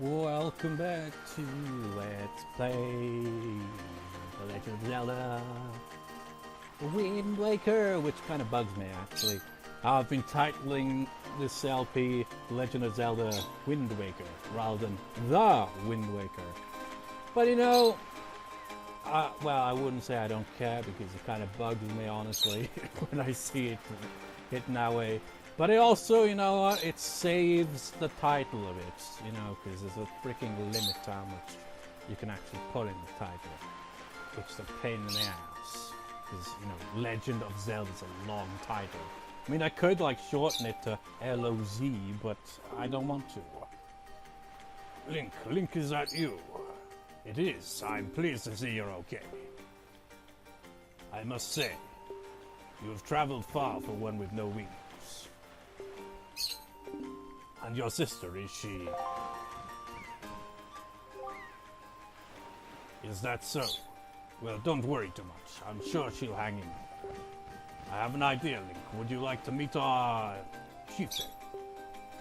Welcome back to Let's Play The Legend of Zelda Wind Waker, which kind of bugs me actually. I've been titling this LP Legend of Zelda Wind Waker rather than The Wind Waker. But you know, well, I wouldn't say I don't care because it kind of bugs me honestly when I see it hitting that way. But it also, you know what, it saves the title of it, you know, because there's a freaking limit to how much you can actually put in the title, which is a pain in the ass, because, you know, Legend of Zelda is a long title. I mean, I could, like, shorten it to LOZ, but I don't want to. Link, is that you? It is. I'm pleased to see you're okay. I must say, you have traveled far for one with no wings. And your sister, is she? Is that so? Well, don't worry too much. I'm sure she'll hang in. I have an idea, Link. Would you like to meet our chieftain?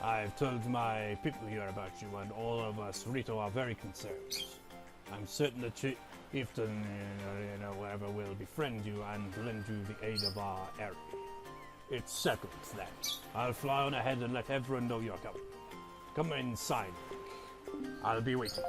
I've told my people here about you, and all of us Rito are very concerned. I'm certain the chieftain, whatever, will befriend you and lend you the aid of our area. It's settled then. I'll fly on ahead and let everyone know you're coming. Come inside, Link. I'll be waiting.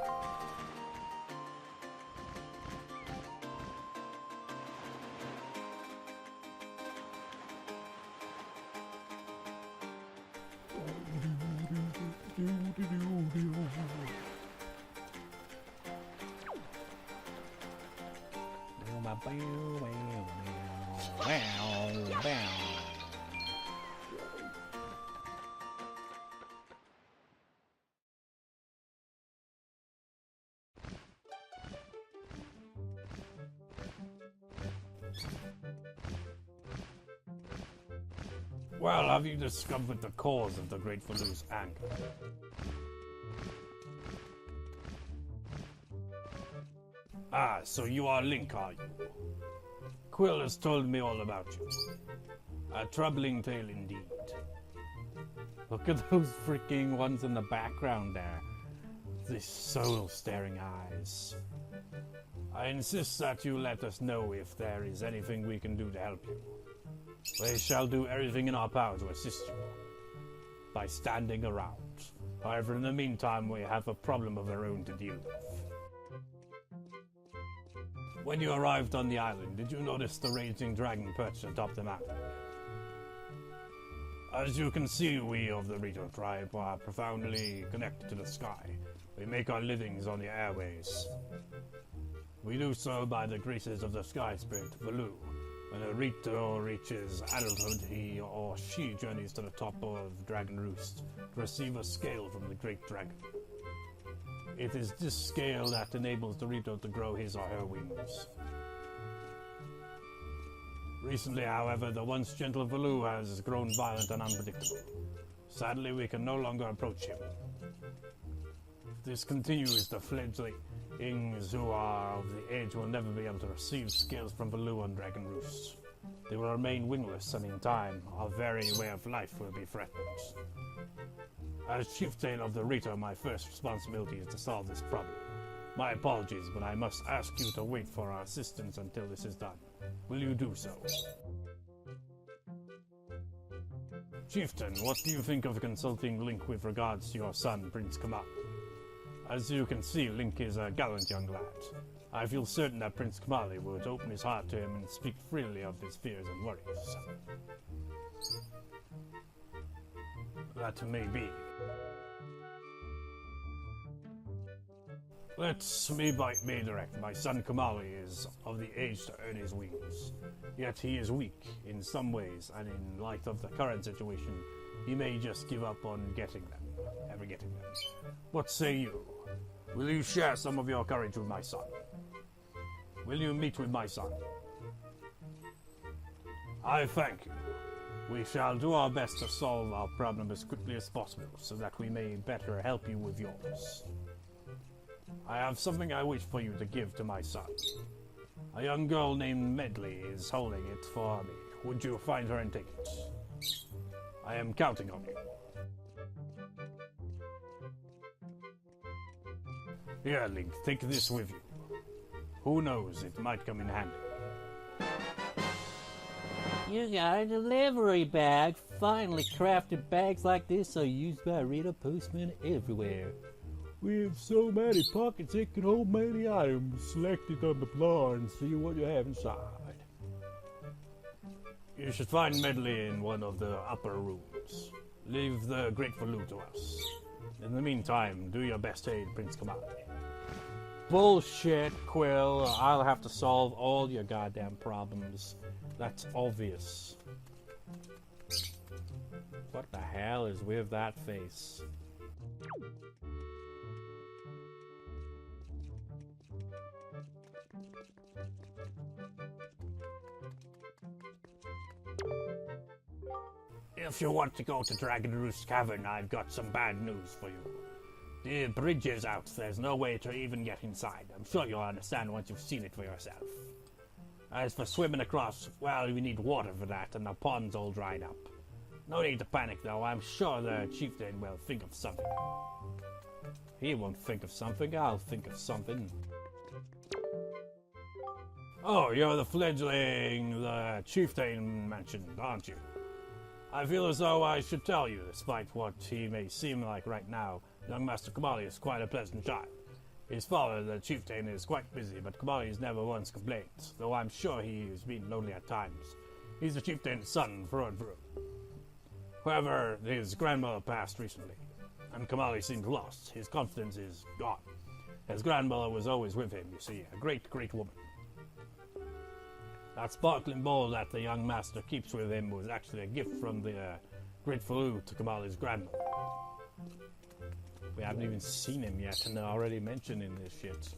Well, have you discovered the cause of the Great Valoo's anger? Ah, so you are Link, are you? Quill has told me all about you. A troubling tale indeed. Look at those freaking ones in the background there. These soul-staring eyes. I insist that you let us know if there is anything we can do to help you. We shall do everything in our power to assist you by standing around. However, in the meantime, we have a problem of our own to deal with. When you arrived on the island, did you notice the raging dragon perched atop the mountain? As you can see, we of the Rito tribe are profoundly connected to the sky. We make our livings on the airways. We do so by the graces of the sky spirit, Valoo. When a Rito reaches adulthood, he or she journeys to the top of Dragon Roost to receive a scale from the Great Dragon. It is this scale that enables the Rito to grow his or her wings. Recently, however, the once gentle Valoo has grown violent and unpredictable. Sadly, we can no longer approach him. If this continues, the fledglings who are of the age will never be able to receive scales from Valoo on Dragon Roost. They will remain wingless, and in time, our very way of life will be threatened. As chieftain of the Rito, my first responsibility is to solve this problem. My apologies, but I must ask you to wait for our assistance until this is done. Will you do so? Chieftain, what do you think of consulting Link with regards to your son, Prince Komali? As you can see, Link is a gallant young lad. I feel certain that Prince Komali would open his heart to him and speak freely of his fears and worries. That may be. Let me be direct. My son Komali is of the age to earn his wings. Yet he is weak in some ways, and in light of the current situation, he may just give up on ever getting them. What say you? Will you share some of your courage with my son? Will you meet with my son? I thank you. We shall do our best to solve our problem as quickly as possible, so that we may better help you with yours. I have something I wish for you to give to my son. A young girl named Medli is holding it for me. Would you find her and take it? I am counting on you. Here, Link, take this with you. Who knows, it might come in handy. You got a delivery bag. Finally crafted bags like this are used by Rito postmen everywhere. We have so many pockets it can hold many items. Select it on the floor and see what you have inside. You should find Medli in one of the upper rooms. Leave the great Valoo to us. In the meantime, do your best to aid Prince Komali. Bullshit, Quill. I'll have to solve all your goddamn problems. That's obvious. What the hell is with that face? If you want to go to Dragon Roost Cavern, I've got some bad news for you. The bridge is out. There's no way to even get inside. I'm sure you'll understand once you've seen it for yourself. As for swimming across, well, we need water for that, and the pond's all dried up. No need to panic, though. I'm sure the chieftain will think of something. He won't think of something. I'll think of something. Oh, you're the fledgling the chieftain mentioned, aren't you? I feel as though I should tell you, despite what he may seem like right now, young Master Komali is quite a pleasant child. His father, the chieftain, is quite busy, but Komali has never once complained, though I'm sure he has been lonely at times. He's the chieftain's son, through and through. However, his grandmother passed recently, and Komali seems lost. His confidence is gone. His grandmother was always with him, you see, a great, great woman. That sparkling bowl that the young master keeps with him was actually a gift from the great Valoo to Komali's grandmother. We haven't even seen him yet, and they're already mentioning this shit.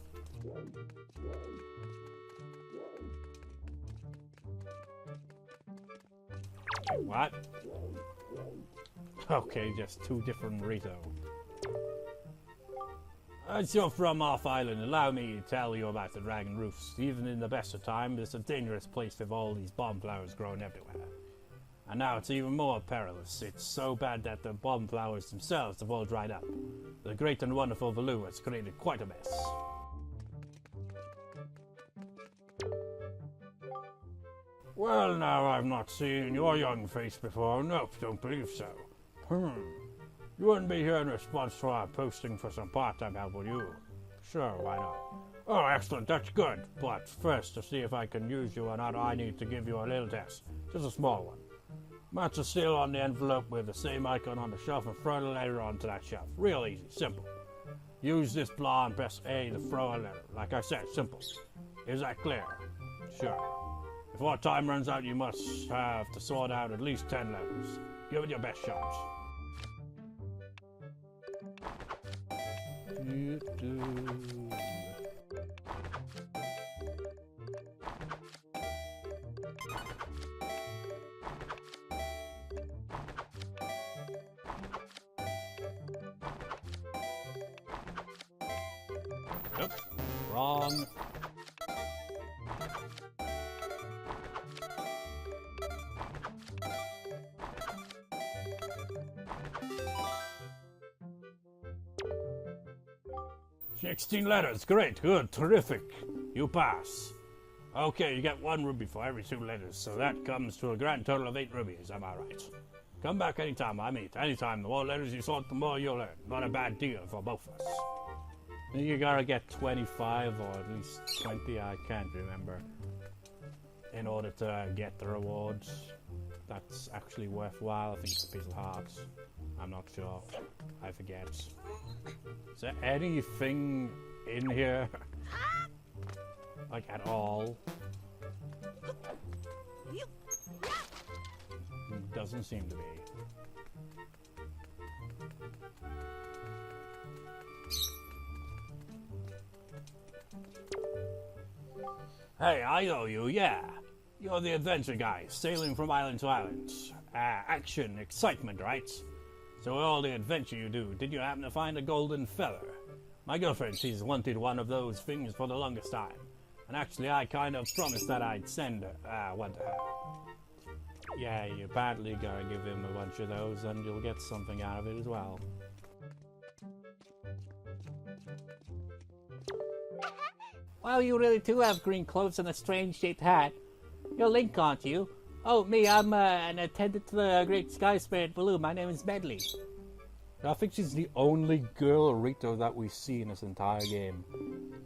Wait, what? Okay, just two different Rito. As you're from off island, allow me to tell you about the Dragon Roost. Even in the best of times, it's a dangerous place with all these bomb flowers growing everywhere. And now it's even more perilous. It's so bad that the bomb flowers themselves have all dried up. The great and wonderful Valoo has created quite a mess. Well, now, I've not seen your young face before. Nope, don't believe so. You wouldn't be here in response to our posting for some part-time help, would you? Sure, why not? Oh, excellent, that's good. But first, to see if I can use you or not, I need to give you a little test. Just a small one. Match a seal on the envelope with the same icon on the shelf and throw the letter onto that shelf. Real easy, simple. Use this blah and press A to throw a letter. Like I said, simple. Is that clear? Sure. Before time runs out, you must have to sort out at least 10 letters. Give it your best shot. Nope. Wrong. "16 letters. Great. Good. Terrific. You pass. Okay, you get 1 ruby for every 2 letters, so that comes to a grand total of 8 rubies. Am I right? Come back anytime, I mean. Anytime. The more letters you sort, the more you'll earn. Not a bad deal for both of us." I think you gotta get 25 or at least 20, I can't remember, in order to get the rewards. That's actually worthwhile. I think it's a piece of heart. I'm not sure. I forget. Is there anything in here? Like, at all? Doesn't seem to be. Hey, I know you, yeah. You're the adventure guy, sailing from island to island. Action, excitement, right? So with all the adventure you do, did you happen to find a golden feather? My girlfriend, she's wanted one of those things for the longest time. And actually, I kind of promised that I'd send one to her. Yeah, you badly gotta give him a bunch of those, and you'll get something out of it as well. Wow, you really do have green clothes and a strange-shaped hat. You're Link, aren't you? Oh, me, I'm an attendant to the Great Sky Spirit Valoo. My name is Medli. I think she's the only girl Rito that we see in this entire game.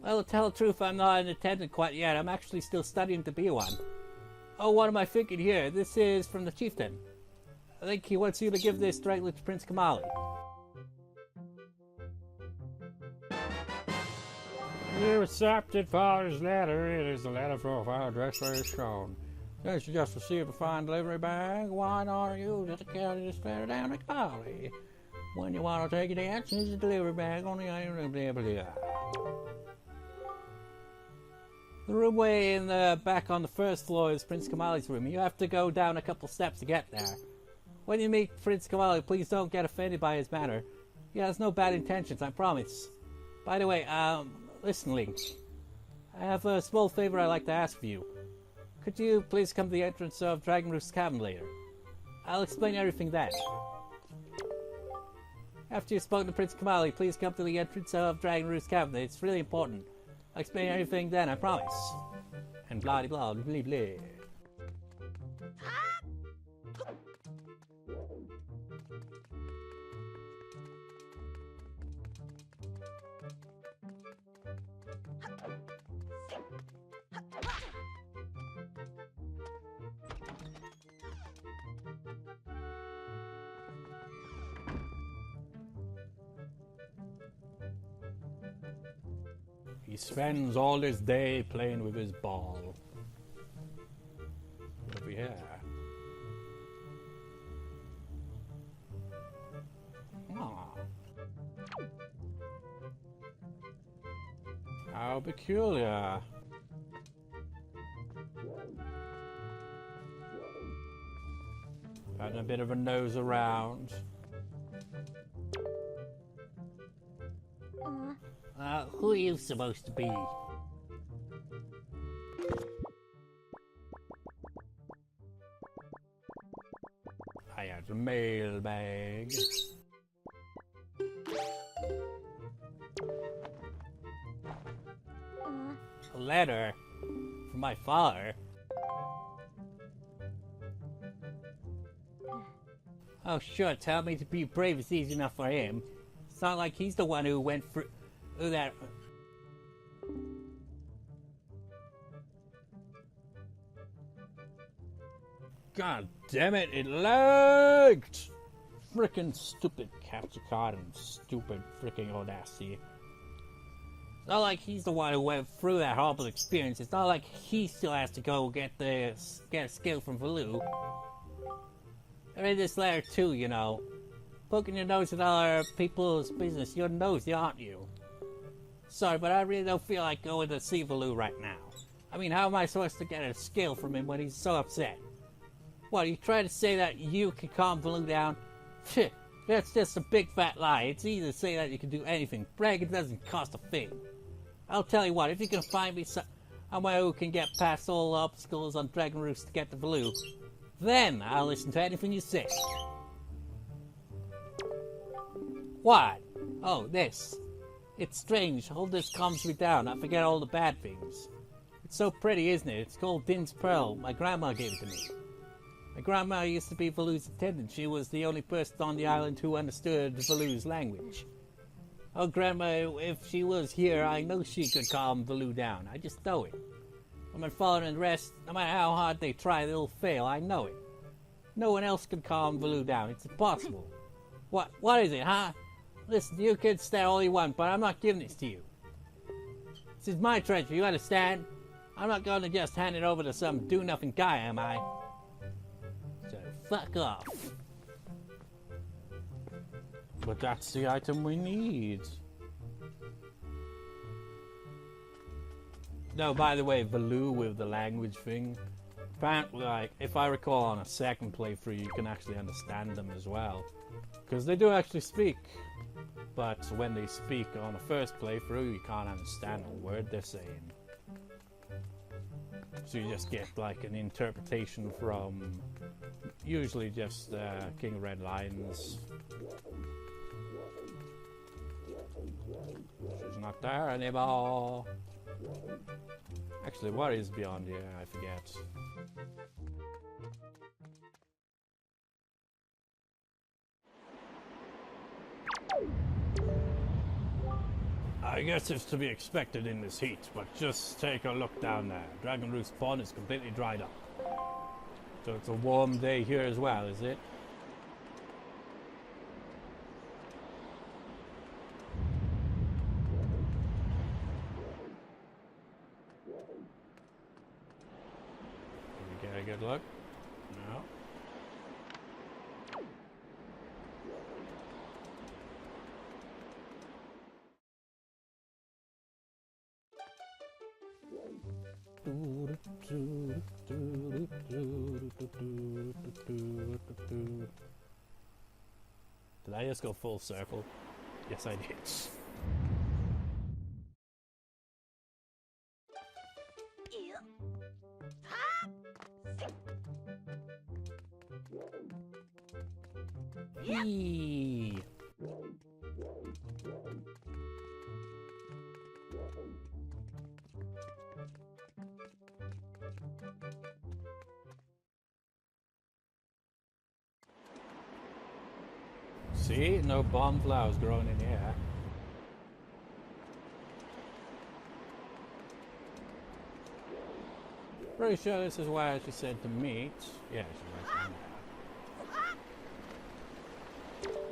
Well, to tell the truth, I'm not an attendant quite yet. I'm actually still studying to be one. Oh, what am I thinking here? This is from the chieftain. I think he wants you to give this directly to Prince Komali. You accepted father's letter. It is the letter for our address very shown. Since you just received a fine delivery bag, why not use it to carry this letter down to Komali? When you want to take a dance, use the delivery bag on the island. The room way in the back on the first floor is Prince Komali's room. You have to go down a couple steps to get there. When you meet Prince Komali, please don't get offended by his manner. He has no bad intentions, I promise. By the way, listen, Link. I have a small favor I'd like to ask of you. Could you please come to the entrance of Dragon Roost's cavern later? I'll explain everything then. After you've spoken to Prince Komali, please come to the entrance of Dragon Roost's cavern. It's really important. I'll explain everything then, I promise. And blah blah blah blah blah. He spends all his day playing with his ball. Over here. Ah. How peculiar. Having a bit of a nose around. Who are you supposed to be? I have a mailbag. A letter from my father. Oh sure, tell me to be brave is easy enough for him. It's not like he's the one who went through that. God damn it, it lagged! Frickin' stupid capture card and stupid frickin' Audacity. It's not like he's the one who went through that horrible experience. It's not like he still has to go get a skill from Valoo. I read this letter too, you know. Poking your nose at other people's business. You're nosy, aren't you? Sorry, but I really don't feel like going to see Valoo right now. I mean, how am I supposed to get a skill from him when he's so upset? What, you trying to say that you can calm Valoo down? Pfft, that's just a big fat lie. It's easy to say that you can do anything. Bragging doesn't cost a thing. I'll tell you what, if you can find me someone who can get past all the obstacles on Dragon Roost to get to Valoo, then I'll listen to anything you say. What? Oh, this. It's strange. All this calms me down. I forget all the bad things. It's so pretty, isn't it? It's called Din's Pearl. My grandma gave it to me. My grandma used to be Valoo's attendant. She was the only person on the island who understood Valoo's language. Oh, Grandma, if she was here, I know she could calm Valoo down. I just know it. When my father and the rest, no matter how hard they try, they'll fail. I know it. No one else can calm Valoo down. It's impossible. What is it, huh? Listen, you can stay all you want, but I'm not giving this to you. This is my treasure, you understand? I'm not going to just hand it over to some do-nothing guy, am I? So, fuck off. But that's the item we need. No, by the way, Valoo with the language thing. Apparently, like, if I recall on a second playthrough, you can actually understand them as well. Because they do actually speak. But when they speak on the first playthrough, you can't understand a word they're saying. So you just get like an interpretation from usually just King of Red Lions. She's not there anymore. Actually, what is beyond here? I forget. I guess it's to be expected in this heat, but just take a look down there. Dragon Roost Pond is completely dried up. So it's a warm day here as well, is it? Did we get a good look? No. Did I just go full circle? Yes, I did. Eee. See? No bomb flowers growing in here. Pretty sure this is where she said to meet. Yeah, she was.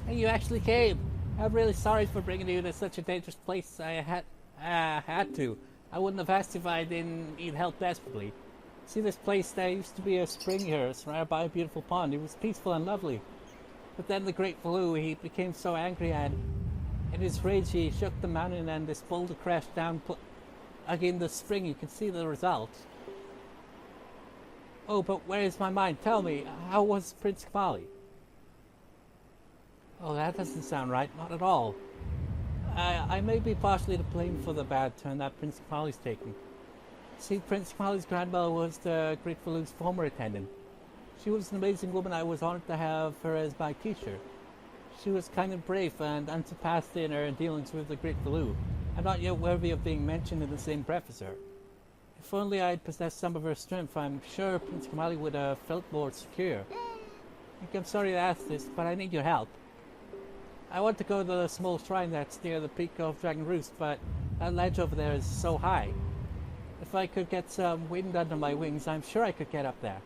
Hey, you actually came. I'm really sorry for bringing you to such a dangerous place. I had to. I wouldn't have asked if I didn't need help desperately. See this place? There used to be a spring here, surrounded by a beautiful pond. It was peaceful and lovely. But then the great Valoo, he became so angry, and in his rage he shook the mountain and this boulder crashed down again the spring. You can see the result. Oh, but where is my mind? Tell me, how was Prince Komali? Oh, that doesn't sound right. Not at all. I may be partially to blame for the bad turn that Prince Komali's taken. See, Prince Komali's grandmother was the great Valoo's former attendant. She was an amazing woman. I was honored to have her as my teacher. She was kind and brave and unsurpassed in her dealings with the great Valoo, and not yet worthy of being mentioned in the same breath as her. If only I'd possessed some of her strength, I'm sure Prince Komali would have felt more secure. I'm sorry to ask this, but I need your help. I want to go to the small shrine that's near the peak of Dragon Roost, but that ledge over there is so high. If I could get some wind under my wings, I'm sure I could get up there.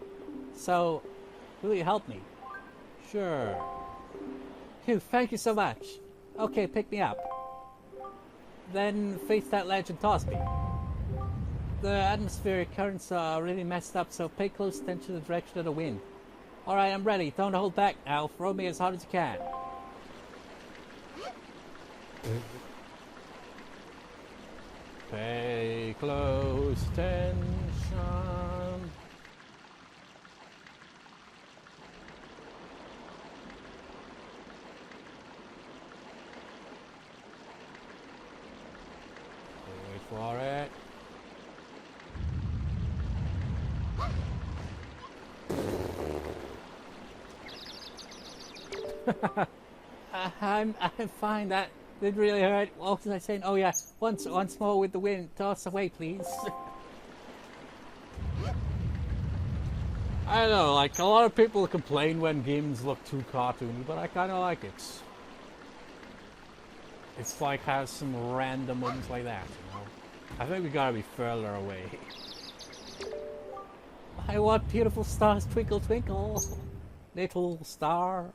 So, will you help me? Sure. Phew, thank you so much. Okay, pick me up. Then face that ledge and toss me. The atmospheric currents are really messed up, so pay close attention to the direction of the wind. Alright, I'm ready. Don't hold back now. Throw me as hard as you can. Pay close attention. Wait for it. I'm fine. That didn't really hurt. What was I saying? Oh yeah, once more with the wind. Toss away, please. I don't know, like a lot of people complain when games look too cartoony, but I kind of like it. It's like has some random moments like that, you know. I think we gotta be further away. I want beautiful stars twinkle twinkle. Little star.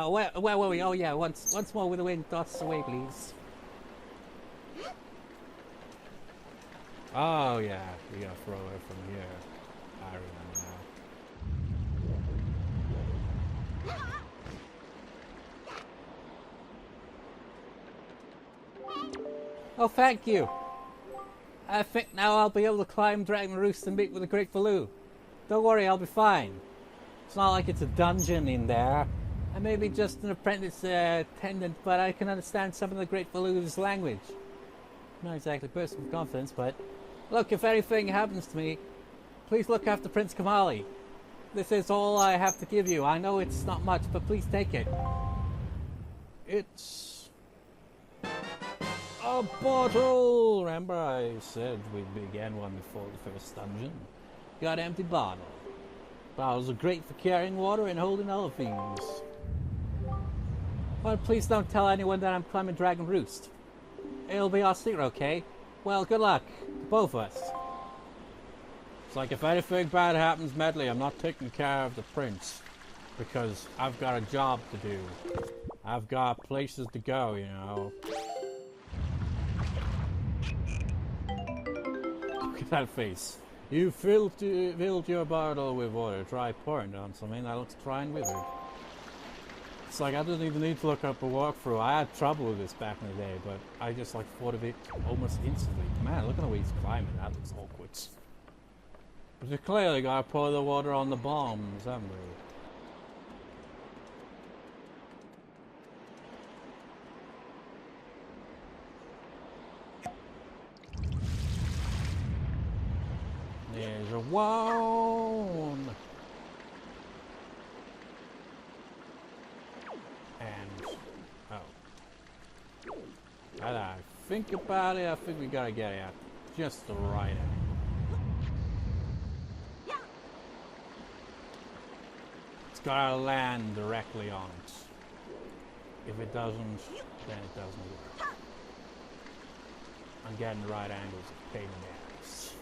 Where were we? Oh yeah, once more with the wind. Toss away, please. Oh yeah, we gotta throw it from here. I remember now. Oh, thank you. I think now I'll be able to climb Dragon Roost and meet with the great Valoo. Don't worry, I'll be fine. It's not like it's a dungeon in there. I may be just an apprentice attendant, but I can understand some of the great Valoo's language. Not exactly personal confidence, but look, if anything happens to me, please look after Prince Komali. This is all I have to give you. I know it's not much, but please take it. It's... Oh a bottle! Remember I said we'd begin one before the first dungeon? Got an empty bottle. Bottles are great for carrying water and holding other things. Well, please don't tell anyone that I'm climbing Dragon Roost. It'll be our secret, okay? Well, good luck to both of us. It's like if anything bad happens, Medli, I'm not taking care of the prince. Because I've got a job to do. I've got places to go, you know. Look at that face. You filled your bottle with water. Try pouring it on something that looks dry and withered. It's like I didn't even need to look up a walkthrough. I had trouble with this back in the day, but I just like thought of it almost instantly. Man, look at the way he's climbing. That looks awkward. But you clearly gotta pour the water on the bombs, haven't we? There's a one. And oh, as I think about it, I think we gotta get out just the right angle. It's gotta land directly on it. If it doesn't, then it doesn't work. And getting the right angle is a pain in the ass.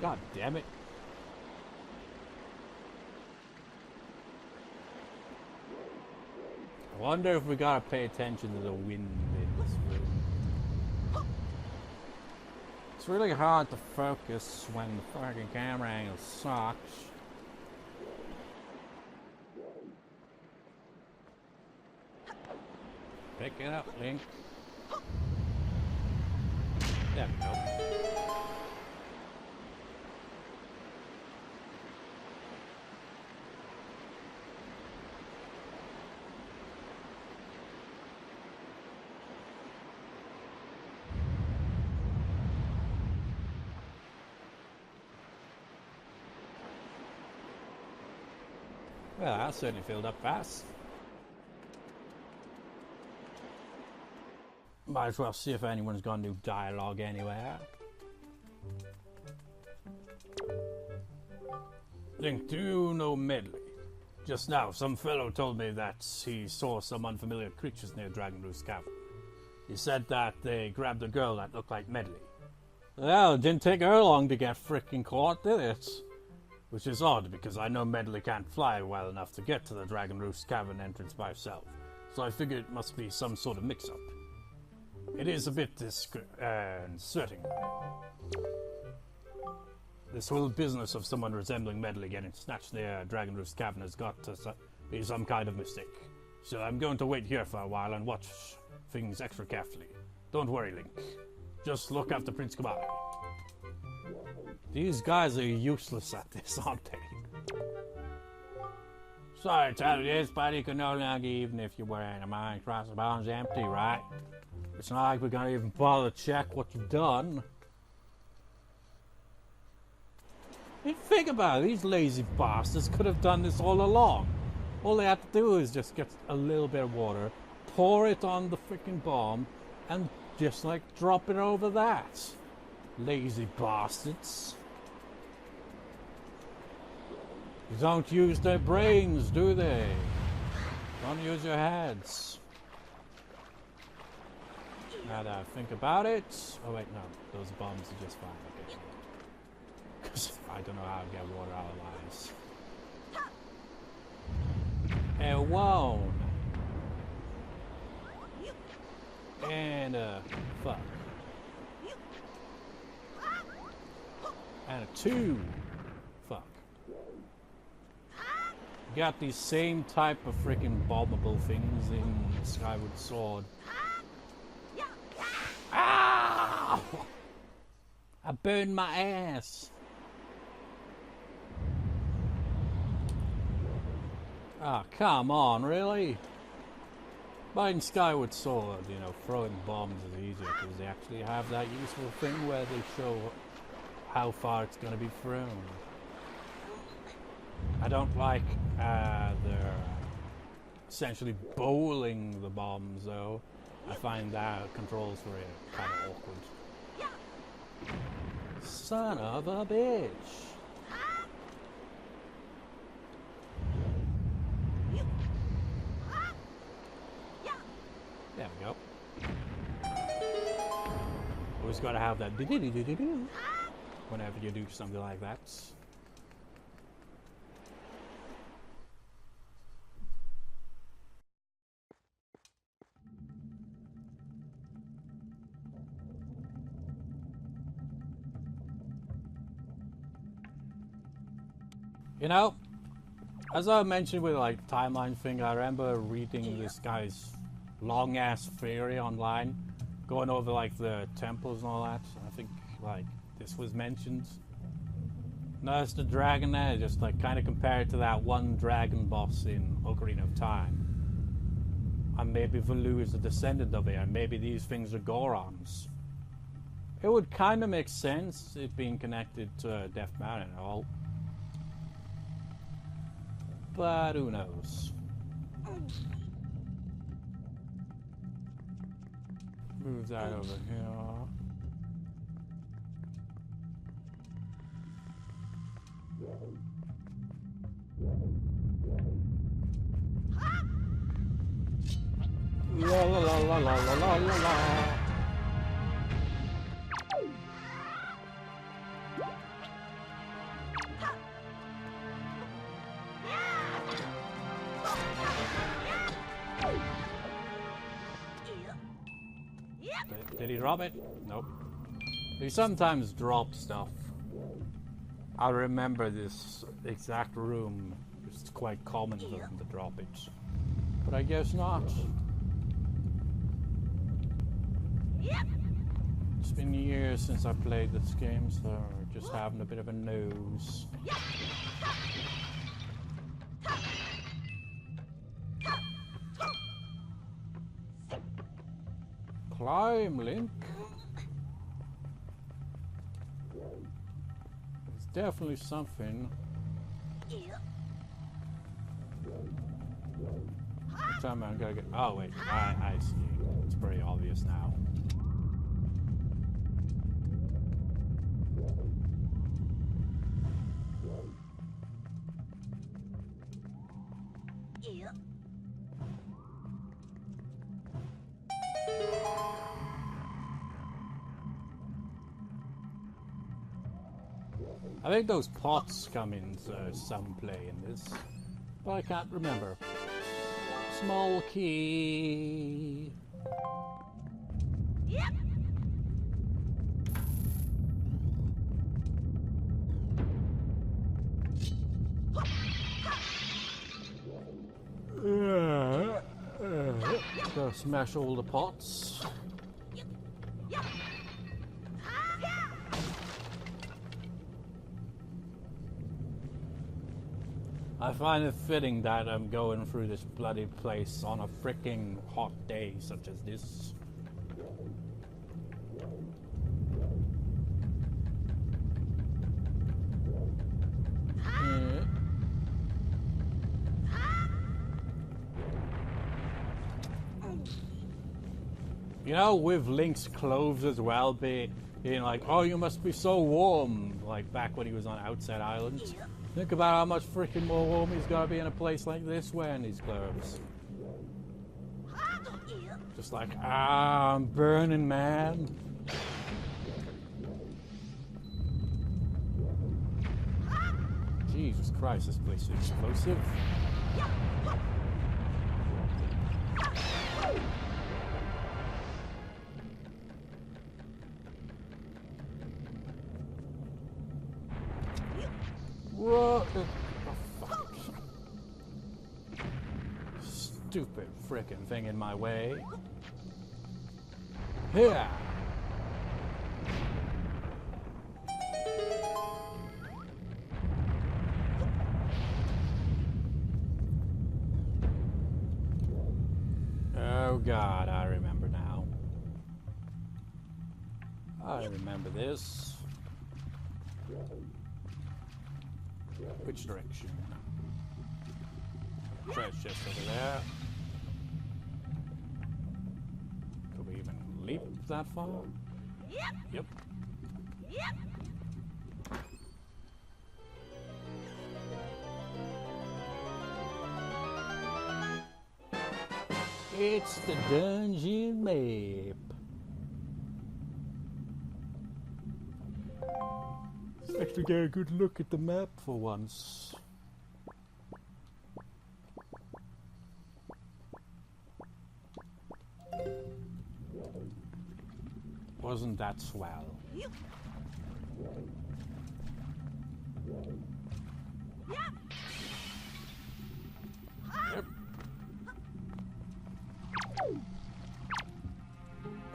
God damn it. I wonder if we gotta pay attention to the wind in this room. It's really hard to focus when the fucking camera angle sucks. Pick it up, Link. There we go. Well, that certainly filled up fast. Might as well see if anyone's got new dialogue anywhere. Link, do you know Medli? Just now, some fellow told me that he saw some unfamiliar creatures near Dragon Roost cavern. He said that they grabbed a girl that looked like Medli. Well, it didn't take her long to get frickin' caught, did it? Which is odd, because I know Medli can't fly well enough to get to the Dragon Roost cavern entrance by herself, so I figured it must be some sort of mix-up. It is a bit uncertain. This whole business of someone resembling Medli getting snatched near Dragon Roost cavern has got to be some kind of mistake. So I'm going to wait here for a while and watch things extra carefully. Don't worry, Link. Just look after Prince Komali. These guys are useless at this, aren't they? Sorry to tell you this, but you can no longer, even if you're wearing a mind crossbones empty, right? It's not like we're gonna even bother to check what you've done. I mean, think about it, these lazy bastards could have done this all along. All they had to do is just get a little bit of water, pour it on the freaking bomb, and just like drop it over that. Lazy bastards. You don't use their brains, do they? Don't use your heads. Now that I think about it... Oh wait, no. Those bombs are just fine, okay. Because I don't know how to get water otherwise. A one. And a fuck. And a two. Fuck. Got these same type of freaking bombable things in Skyward Sword. Ow! I burned my ass. Ah, oh, come on, really? But in Skyward Sword, you know, throwing bombs is easier because they actually have that useful thing where they show how far it's going to be thrown. I don't like the essentially bowling the bombs though. I find that controls for it kind of awkward. Son of a bitch! There we go. Always gotta have that do-do-do-do-do-do whenever you do something like that. You know, as I mentioned with like timeline thing, I remember reading this guy's long ass theory online, going over like the temples and all that. I think like this was mentioned. Notice the dragon there, just like kind of compared to that one dragon boss in Ocarina of Time. And maybe Valoo is a descendant of it, and maybe these things are Gorons. It would kind of make sense, it being connected to Death Mountain and all. But who knows? Move that over here. La la la la la la la la. Did he drop it? Nope. He sometimes drops stuff. I remember this exact room. It's quite common for them to drop it. But I guess not. It's been years since I played this game, so just having a bit of a nose. Climb, Link. There's definitely something. Time I'm gonna get. Oh wait, I see. It's pretty obvious now. I think those pots come into some play in this, but I can't remember. Small key. Yep. Gotta smash all the pots. I find it fitting that I'm going through this bloody place on a freaking hot day such as this. You know, with Link's clothes as well, being like, oh, you must be so warm, like back when he was on Outset Island. Think about how much freaking more warm he's gotta be in a place like this wearing these clothes. Just like, I'm burning, man. Jesus Christ, this place is explosive. What the fuck? Stupid frickin' thing in my way. Here! Oh God, I remember now. I remember this. Which direction? Treasure chest over there. Could we even leap that far? Yep. It's the dungeon map. Let's actually get a good look at the map for once. Wasn't that swell? Yep.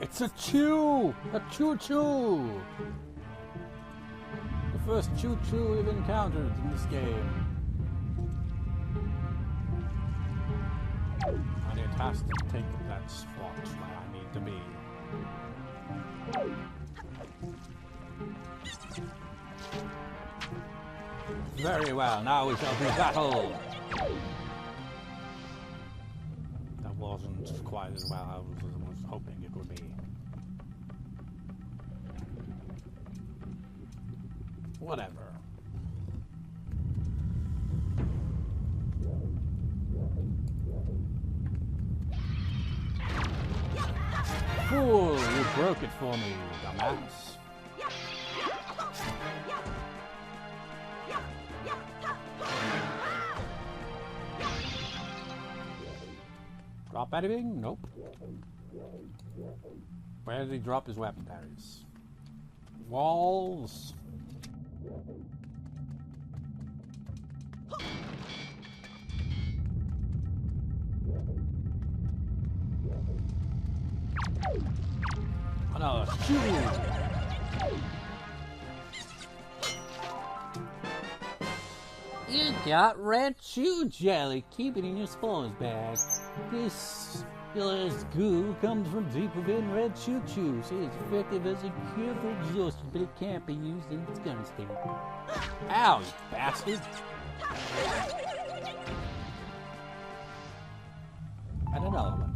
It's a chew! A choo-choo! The first choo-choo we've encountered in this game. And it has to take that spot where I need to be. Very well, now we shall do battle! That wasn't quite as well as I was hoping it would be. Whatever. Fool, you broke it for me, dumbass. Drop anything? Nope. Where did he drop his weapon berries? Walls. Another shoe. You got red shoe jelly. Keep it in your spawns bag. This This goo comes from deep within red choo-choo. See, it's effective as a cure for exhaustion, but it can't be used in its gun state. Ow, you bastard! And another one.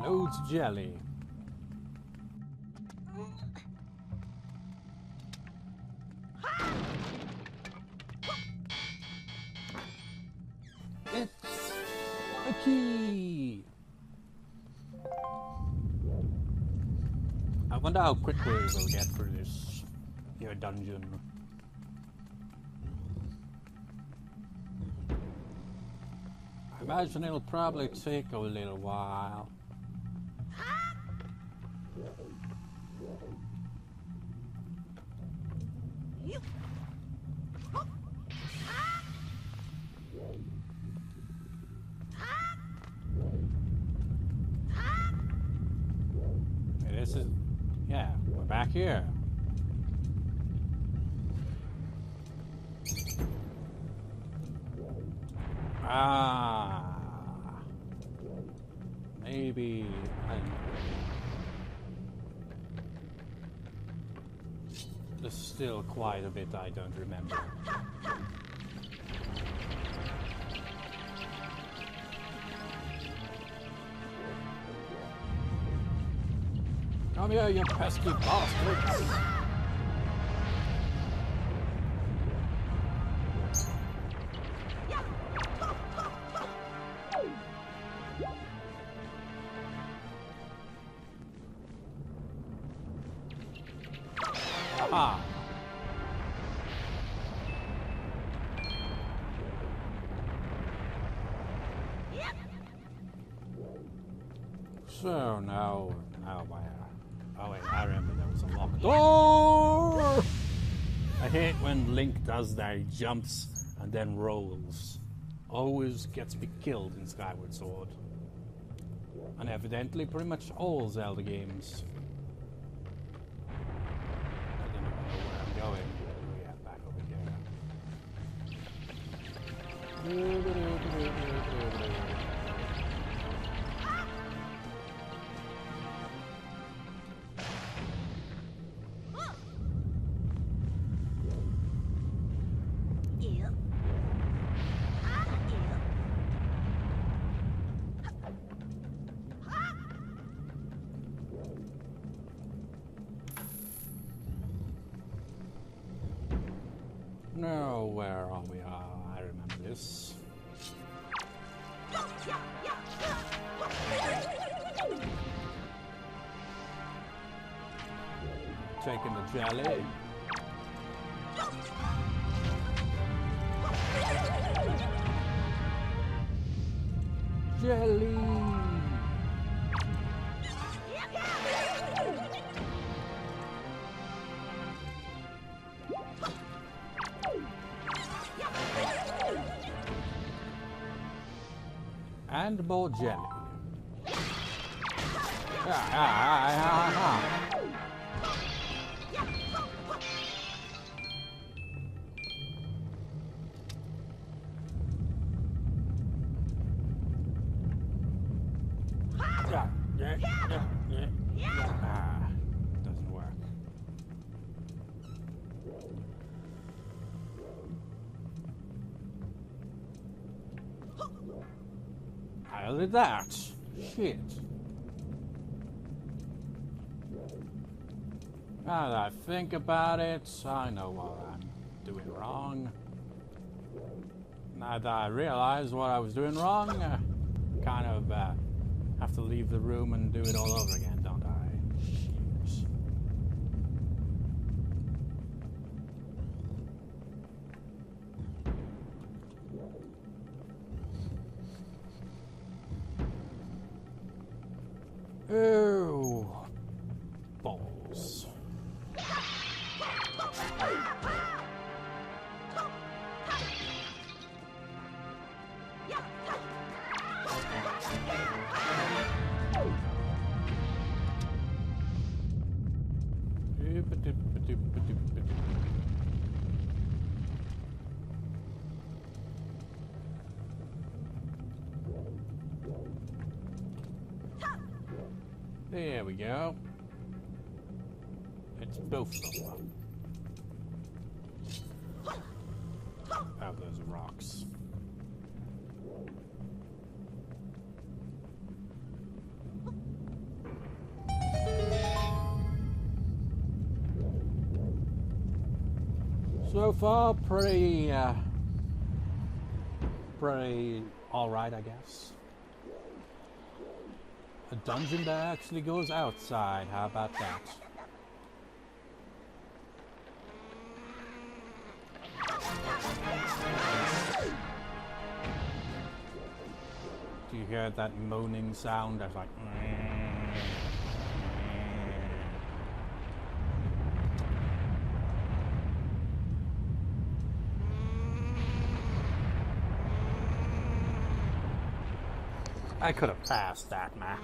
Loads of jelly. It's a key. I wonder how quickly we'll get through this here dungeon. I imagine it'll probably take a little while. This is, yeah, we're back here. Ah, maybe there's still quite a bit I don't remember. Come here, you pesky bastards! Aha! So now where? Oh wait, I remember there was a locked door! I hate when Link does that, he jumps and then rolls. Always gets me killed in Skyward Sword. And evidently pretty much all Zelda games. No, where are we? I remember this. Taking the jelly. Jelly! And more jelly. Doesn't work. How did that? Shit. Now that I think about it, I know what I'm doing wrong. Now that I realize what I was doing wrong, kind of have to leave the room and do it all over again, don't I? Shit. Oh, balls. There we go. It's both of them. Oh, those are rocks. So far, pretty all right, I guess. A dungeon that actually goes outside. How about that? Do you hear that moaning sound? That's like. I could have passed that, man.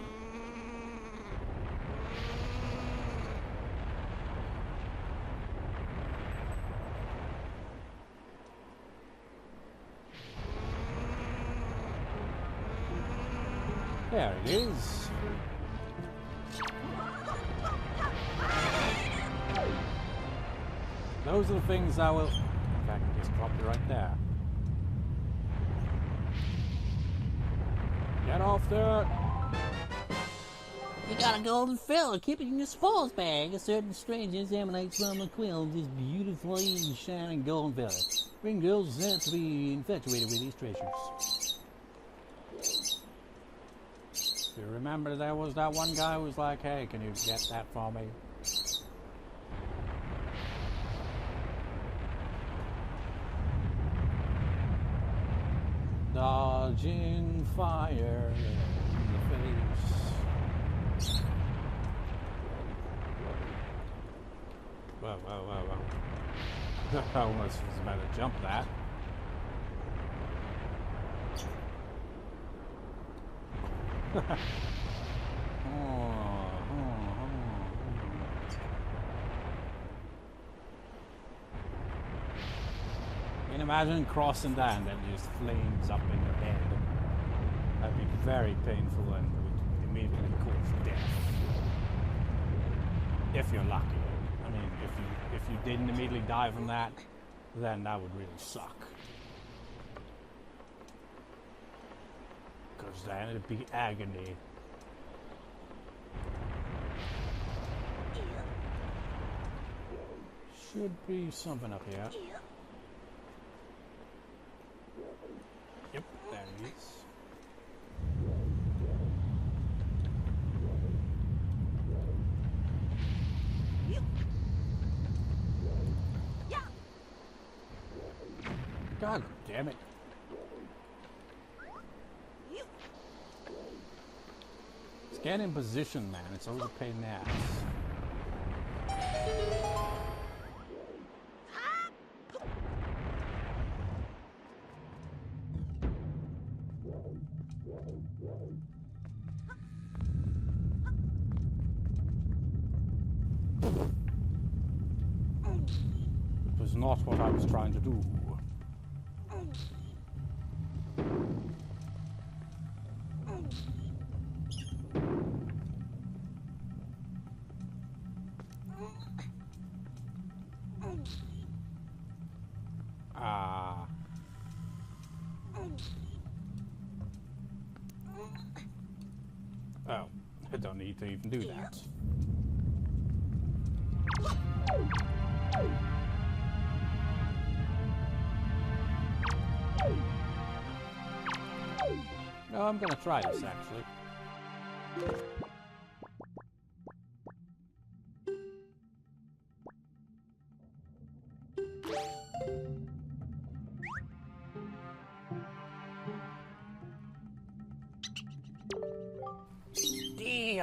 There it is. Those are the things I will... In fact, I can just drop you right there. Get off there! You got a golden fill. Keep it in your spoils bag. A certain stranger emanates from the quill of this beautifully shining golden feather. Bring girls said to be infatuated with these treasures. Do you remember there was that one guy who was like, hey, can you get that for me? Dodging fire in the face. Whoa, whoa, whoa, whoa. I almost was about to jump that. can imagine crossing that and then just flames up in your head. That'd be very painful and would immediately cause death. If you're lucky. I mean, if you didn't immediately die from that, then that would really suck. Because then it'd be agony. Should be something up here. Yep, there it is. God damn it. Just get in position, man. It's always a pain in the ass. It was not what I was trying to do. Oh, I don't need to even do that. No, I'm gonna try this actually.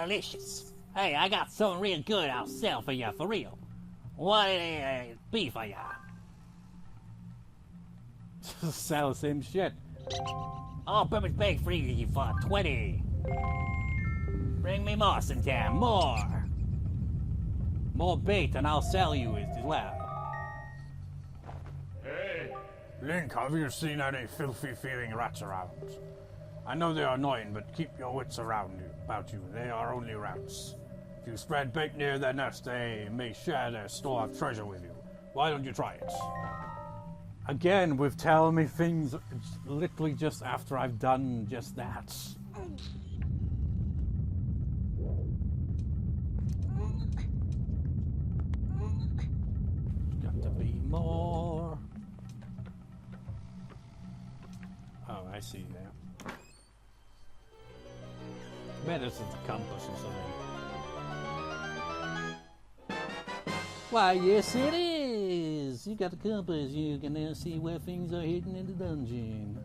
Delicious. Hey, I got something real good I'll sell for you, for real. What it be for ya? Sell the same shit. I'll perfect bake for you for 20. Bring me more sometime, more. More bait and I'll sell you it as well. Hey, Link, have you seen any filthy feeling rats around? I know they are annoying, but keep your wits about you. They are only rats. If you spread bait near their nest, they may share their store of treasure with you. Why don't you try it? Again, with telling me things literally just after I've done just that. Got to be more. Oh, I see now. I bet this is the compass or something. Why, yes it is! You got the compass, you can now see where things are hidden in the dungeon.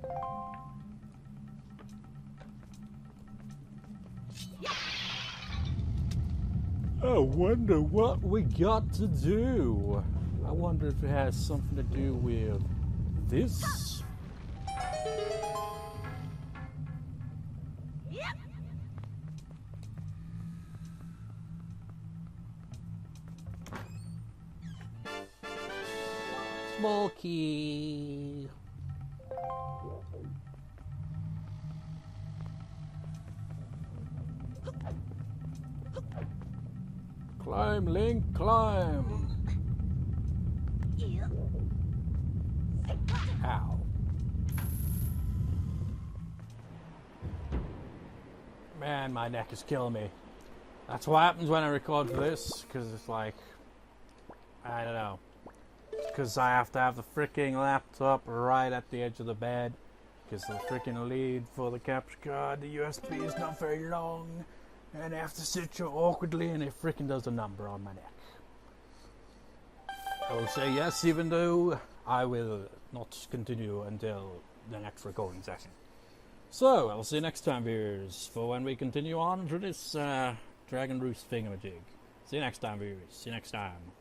I wonder what we got to do. I wonder if it has something to do with this. Small key. Climb, Link, climb. Ow. Man, my neck is killing me. That's what happens when I record for this, because it's like, I don't know. Because I have to have the freaking laptop right at the edge of the bed. Because the freaking lead for the capture card, the USB is not very long. And I have to sit here awkwardly and it freaking does a number on my neck. I will say yes, even though I will not continue until the next recording session. So, I'll see you next time, viewers, for when we continue on to this Dragon Roost thingamajig. See you next time, viewers. See you next time.